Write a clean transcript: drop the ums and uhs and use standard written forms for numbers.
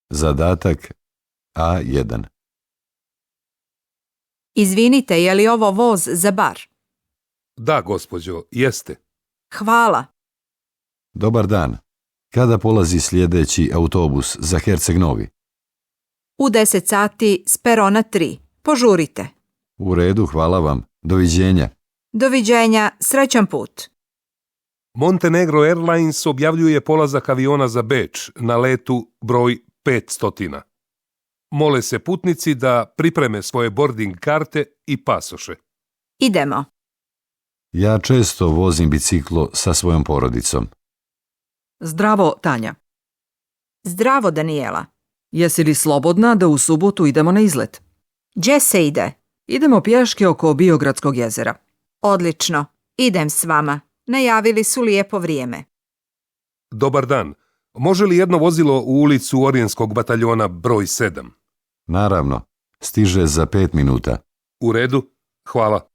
Zadatak A1. Izvinite, je li ovo voz za bar? Da, gospođo, jeste. Hvala. Dobar dan. Kada polazi sljedeći autobus za Herceg Novi? U 10 sati s perona 3. Požurite. U redu, hvala vam. Doviđenja. Doviđenja, srećan put. Montenegro Airlines objavljuje polazak aviona za Beč na letu broj 500. Mole se putnici da pripreme svoje boarding karte i pasoše. Idemo. Ja često vozim biciklo sa svojom porodicom. Zdravo, Tanja. Zdravo, Danijela. Jesi li slobodna da u subotu idemo na izlet? Gdje se ide? Idemo pješke oko Biogradskog jezera. Odlično. Idem s vama. Najavili su lijepo vrijeme. Dobar dan. Može li jedno vozilo u ulicu Orijenskog bataljona broj 7? Naravno, stiže za 5 minuta. U redu, hvala.